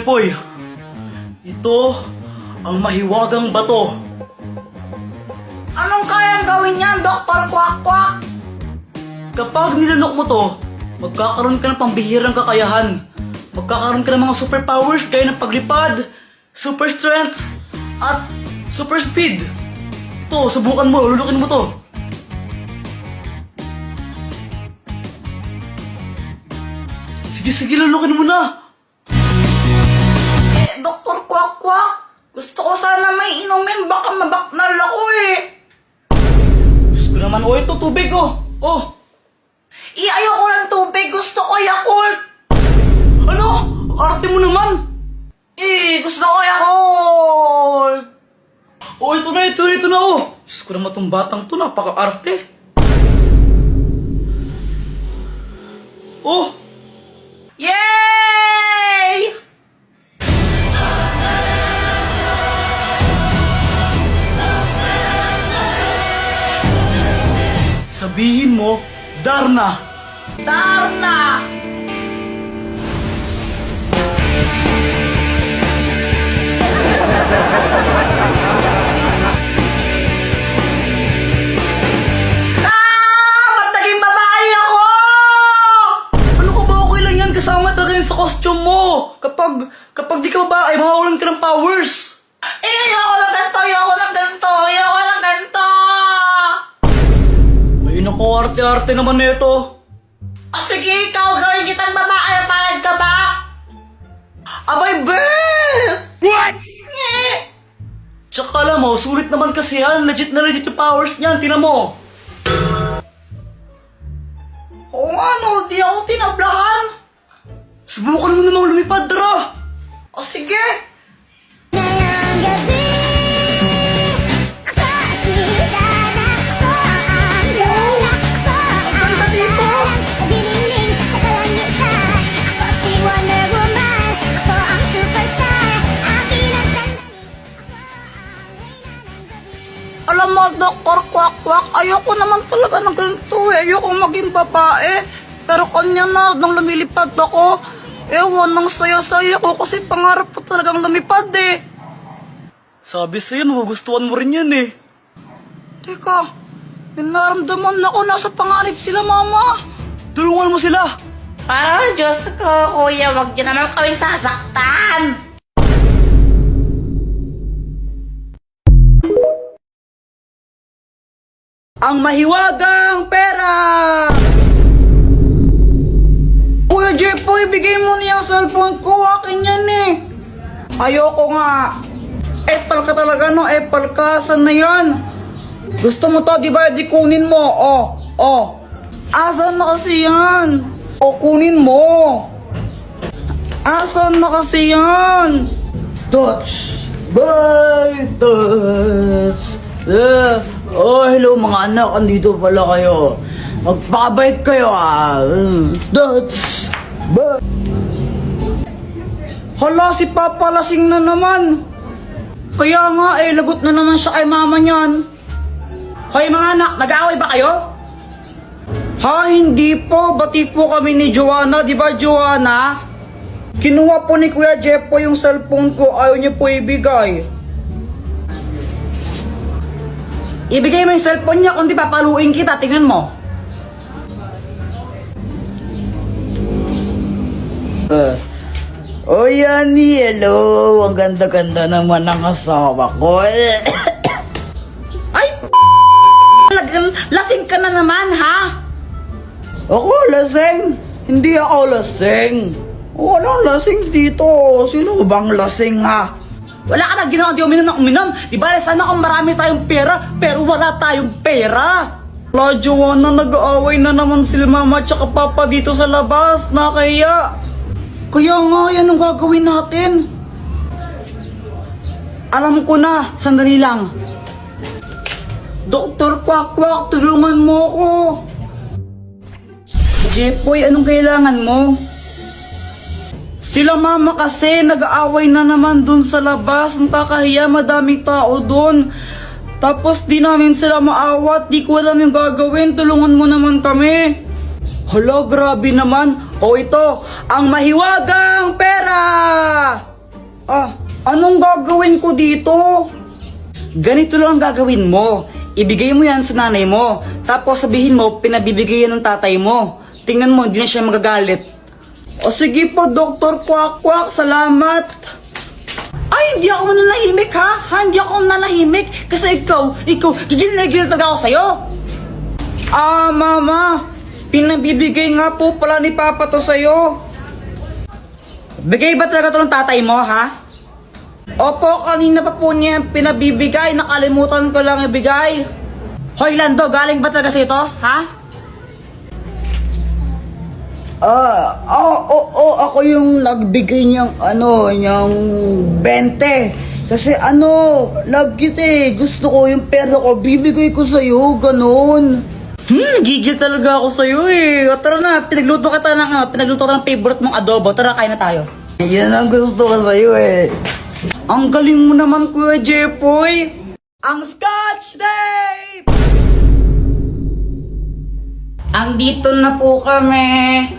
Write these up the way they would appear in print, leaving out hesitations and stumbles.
Jepoy, ito ang mahiwagang bato. Anong kayang gawin yan, Dr. Quack-Quack? Kapag nilanok mo to, magkakaroon ka ng pambihirang kakayahan. Magkakaroon ka ng mga superpowers gaya ng paglipad, super strength, at super speed. Ito, subukan mo, lulukin mo to. Sige, lulukin mo na. Dr. Quack-Quack, gusto ko sana may inumin, baka mabaknal ako eh. Gusto ko naman, ito tubig oh. Oh, Ayoko ng tubig, gusto ko Yakult. ano? Arte mo naman. Gusto ko Yakult. Oh, ito na oh. Diyos ko naman itong batang to, napaka-arte. Oh, Yay! sabihin mo, Darna. Darna! Ba't naging babae ako? Ano ka ba, okay lang yan, kasama talaga yan sa costume mo. Kapag di ka babae, mawawalan ka ng powers. Ayoko lang ganito, ayoko lang ganito, ayoko lang ganito. Ay naku, arte-arte naman nito. O sige, ikaw, gawin kitang babae, payag ka ba? Abay, bet! What? Tsaka alam mo, sulit naman kasi yan. Legit na legit yung powers niyan, tinan mo. Oo nga no, di ako tinablahan. Subukan mo namang lumipad, Dara. O sige. Ngayong gabi, ako sinanap ko ang tulak ko. Ang ganda dito. Diniling sa kalangitan. Ako si Wonder Woman, ako ang superstar. Akin ang sandali, ako ang reyna ng gabi. Alam mo, Dr. Quack-Quack, ayoko naman talaga ng ganito eh. Ayoko maging babae. Pero kanya na, nang lumilipad ako, ewan, nang saya-saya ko kasi pangarap ko talagang lumipad eh. Sabi sa'yo, magugustuhan mo rin yan eh. Teka, may naramdaman ako, nasa pangarap sila, mama. Tulungan mo sila. Diyos ko, kuya, wag niyo naman kaming sasaktan. Ang mahiwagang pera! Kuya Jepoy, bigay mo niya ang cellphone ko, akin yan eh. Ayoko nga. Epal ka talaga no, epal ka, saan na yan? Gusto mo to, di ba? Di kunin mo, oh. Asan na kasi yan? O, kunin mo. Asan na kasi yan? Touch. Bye, touch. Oh, hello mga anak, andito pala kayo. Magpakabait kayo ah. Touch. Bye. Hala, si Papa lasing na naman. Kaya nga eh, lagot na naman siya kay mama niyan. Hoy mga anak, nag-aaway ba kayo? Ha, hindi po. Bati po kami ni Joanna, di ba Joanna? Kinuha po ni Kuya Jeff po yung cellphone ko, ayaw niya po ibigay. Ibigay mo yung cellphone niya, kundi papaluin kita, tingnan mo. Oh, Yani, hello. Ang ganda-ganda naman ng asawa ko. Ay, lasing ka na naman, ha? Ako lasing? Hindi ako lasing. Walang lasing dito. Sino bang lasing, ha? Wala ka na ginawa, di uminom ng uminom. Di ba, sana kung marami tayong pera, pero wala tayong pera. La Joanna, nag-aaway na naman sila mama at papa dito sa labas. Nakaya. Kaya nga, yan ang gagawin natin. Alam ko na, sandali lang. Dr. Quack-Quack, tulungan mo ko. Jepoy, anong kailangan mo? Sila mama kasi nag-aaway na naman dun sa labas. Ang kakahiya, madaming tao dun. Tapos di namin sila maawat, di ko alam yung gagawin. Tulungan mo naman kami. Hala, grabe naman. O ito, ang mahiwagang pera! gagawin ko dito? Ganito lang ang gagawin mo. Ibigay mo yan sa nanay mo. Tapos sabihin mo, pinabibigay yan ng tatay mo. Tingnan mo, hindi na siya magagalit. O sige po, Dr. Kwak Kwak, salamat. Ay, hindi ako nanahimik ha? Hindi ako nanahimik. Kasi ikaw, gigil na gigil talaga ako sa'yo. Mama, pinabibigay nga po pala ni Papa to sa'yo. Bigay ba talaga to ng tatay mo, ha? Opo, kanina pa po niya pinabibigay. Nakalimutan ko lang ibigay. Hoy, Lando, galing ba talaga sa ito, ha? Ako yung nagbigay niyang yung 20. Kasi gusto ko yung pera ko, bibigay ko sa'yo, ganun. Gigil talaga ako sa'yo eh. O, tara na, pinagluto ka ng favorite mong adobo. Tara, kain na tayo. Yan ang gusto ko sa'yo eh. Ang galing mo naman, Kuya Jepoy. Ang Scotch Tape! Andito na po kami.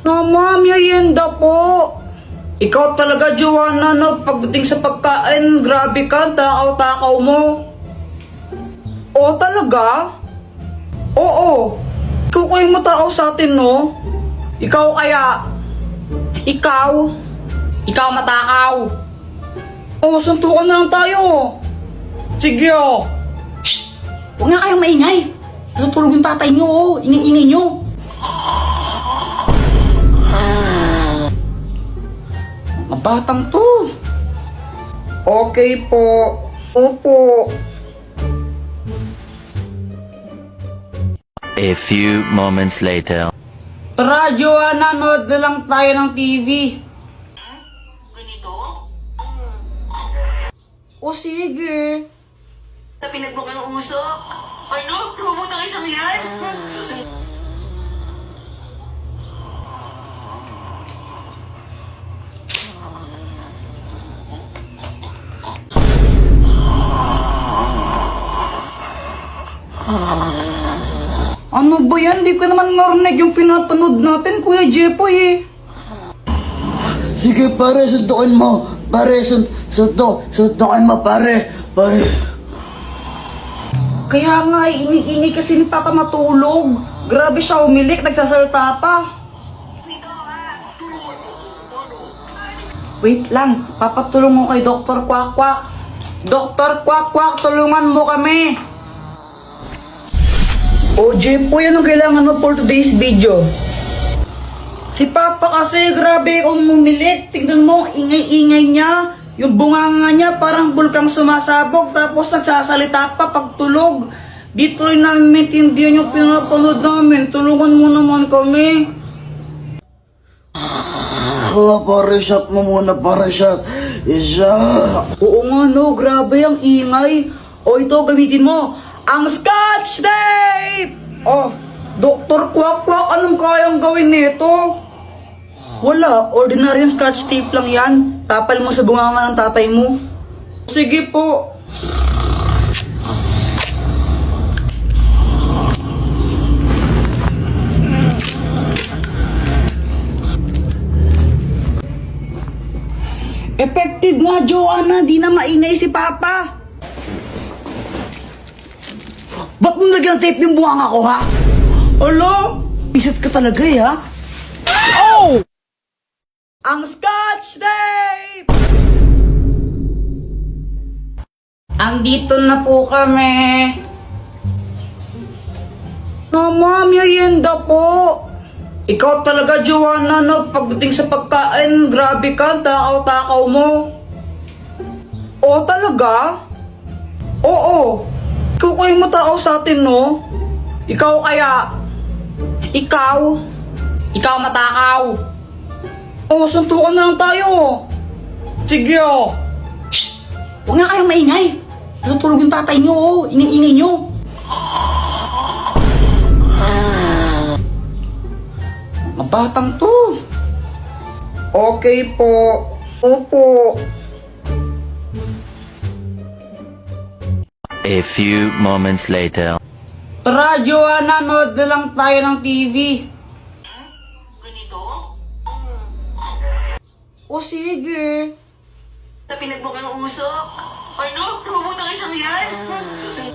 Mama, merienda po. Ikaw talaga, Joanna, no? Pagdating sa pagkain, grabe ka, takaw-takaw mo. Oo, talaga? Oo. Ikaw kayong matakaw sa atin, no? Ikaw kaya? Ikaw matakaw. Oo, suntukan na lang tayo. Sige, oh. Shh! Huwag nga kayong maingay. Natutulog yung tatay nyo, oh. Ingay-ingay nyo. Mga batang to. Okay po. Opo. A few moments later. Tara, Joanna, nood na lang tayo ng TV. Ganito? O sige. Na pinagbukang usok? Ano? Robot ang isang yan? Susunod. Ano ba yan? Di ko naman narinig yung pinapanood natin, Kuya Jepoy eh. Sige pare, suntukin mo. Pare, suntukin mo pare. Pare. Kaya nga, ini kasi ni Papa matulog. Grabe siya umilik, nagsasalta pa. Wait lang, papatulong mo kay Dr. Kwak Kwak. Dr. Kwak Kwak, tulungan mo kami. O Jepoy, anong kailangan mo for today's video? Si Papa kasi, grabe umilik. Tignan mo, ingay-ingay niya. Yung bunganga niya parang bulkang sumasabog tapos nagsasalita pa pagtulog. Dito rin namin maintindihan yung pinapanood namin. Tulungan mo naman kami. Pare, shot mo muna, pare, shot. Isa. Oo nga no, grabe ang ingay. O ito, gamitin mo. Ang Scotch Tape! Oh, Dr. Kwak Kwak, anong kayang gawin nito? Wala, ordinaryong Scotch Tape lang yan. Tapal mo sa bunganga ng tatay mo. Sige po. Effective nga, Joanna. Di na maingay si Papa. Ba't mo lagyan ng tape yung bunganga ko, ha? Alo? Isat ka talaga, eh, ha? Oh! Ang Scotch Tape! Andito na po kami. Mama, merienda po. Ikaw talaga, Joanna, no? Pagdating sa pagkain, grabe ka, takaw-takaw mo. Oo, talaga? Oo. Ikaw kayong matakaw sa atin, no? Ikaw kaya? Ikaw matakaw. Oo, suntukan na lang tayo. Sige, oh. Shh! Huwag nga kayong maingay. Natutulog yung tatay nyo, oh. Ingay-ingay nyo. Mga batang to. Okay po. Opo. A few moments later. Tara, Joanna, nood na lang tayo ng TV. Ganito? O sige. Na pinagbukang usok. Ano? Robot ang isang yan? Susunod.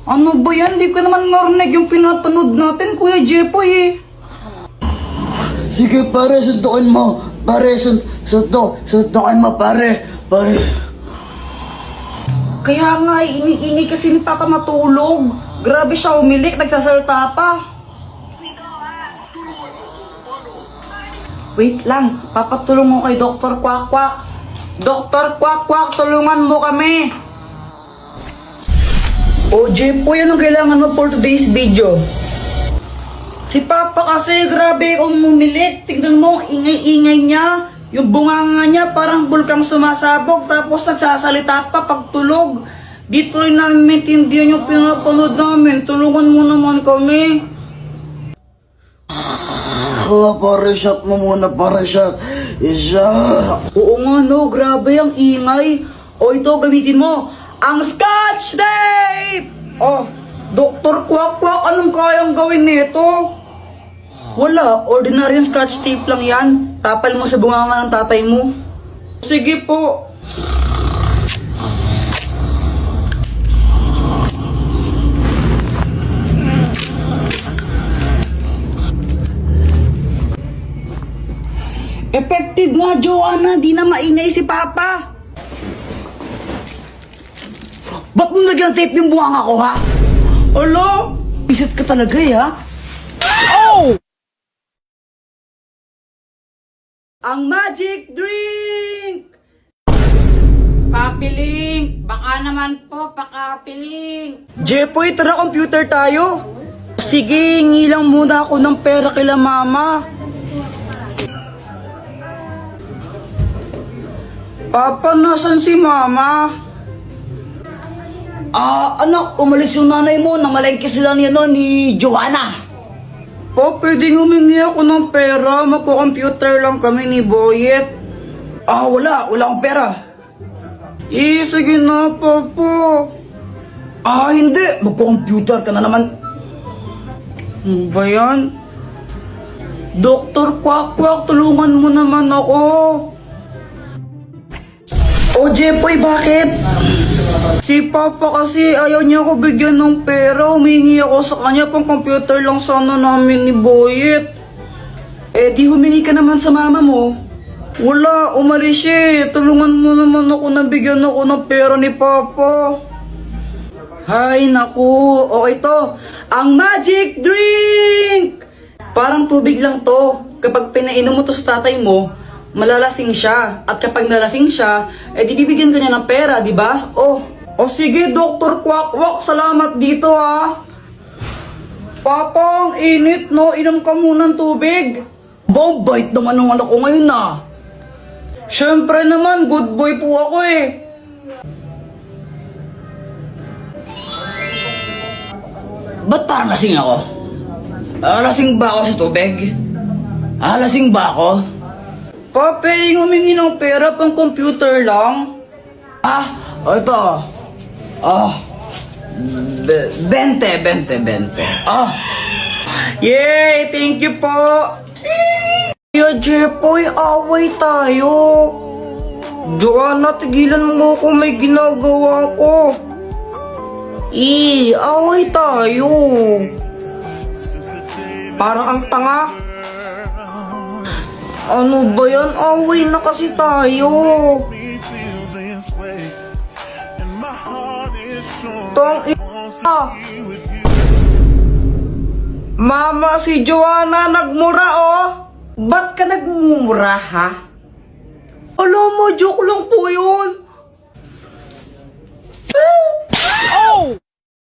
Ano ba yan? Di ko naman narinig yung pinapanood natin, Kuya Jepoy eh. Sige pare, sundukin mo. Pare, sundukin mo pare. Pare. Kaya nga, ini kasi ni Papa matulog. Grabe siya umilik, nagsasalta pa. Wait lang, papatulong mo kay Dr. Kwak-Kwak. Dr. Kwak-Kwak, tulungan mo kami. O Jepoy, anong kailangan mo for today's video? Si Papa kasi grabe umilik. Tignan mo, ang ingay-ingay niya. Yung bunganga niya parang bulkang sumasabog tapos nagsasalita pa pagtulog. Di tuloy namin maintindihan yung pinapanood namin. Tulungan mo naman kami. Pare, shot mo muna, pare, shot. Oo nga no, grabe ang ingay. O ito, gamitin mo. Ang Scotch Tape! Oh, Dr. Kwak-Kwak, anong kayang gawin nito? Wala, ordinaryong Scotch Tape lang yan. Tapal mo sa bunganga ng tatay mo. Sige po. Effective nga, Joanna. Di na maingay si Papa. Ba't mo nagyang tape yung bunganga ko, ha? Alo? Isat ka talaga, eh, ha? Oh! Ang magic drink! Papiling! Baka naman po, pakapiling! Jepoy, tara computer tayo! Sige, hingi lang muna ako ng pera kila mama. Papa, nasan si mama? Anak, umalis yung nanay mo. Namalengke sila niya no, ni Joanna. Po, pwedeng humingi ako ng pera. Magko-computer lang kami ni Boyet. Wala akong pera. Sige na, Papa. Hindi. Magko-computer ka na naman. Ano ba yan? Dr. Kwak-Kwak, tulungan mo naman ako. O, Jepoy, bakit? Si Papa kasi ayaw niya ako bigyan ng pera. Humingi ako sa kanya, pang computer lang sana namin ni Boyet. Di humingi ka naman sa mama mo. Wala, umalis siya eh. Tulungan mo naman ako na bigyan ako ng pera ni Papa. Hay, naku. O ito, ang magic drink! Parang tubig lang to. Kapag pinainom mo to sa tatay mo, malalasing siya. At kapag nalasing siya, di bibigyan ka niya ng pera, di ba? O sige, Dr. Kwak-Kwak, salamat dito ha. Papa, ang init no, inom ka muna ng tubig. Bait naman ng anak ko ngayon na. Siyempre naman, good boy po ako eh. Ba't parang lasing ako? Lasing ba ako sa tubig? Lasing ba ako? Pape, humingi ng pera pang computer lang. Ito. 20. Yay! Thank you po! Kuya Jepoy, away tayo. Joanna, tigilan mo kung may ginagawa ko. Away tayo. Parang ang tanga. Ano ba yan? Away na kasi tayo. Mama, si Joanna nagmura oh. Ba't ka nagmumura ha? Alam mo, joke lang po yun.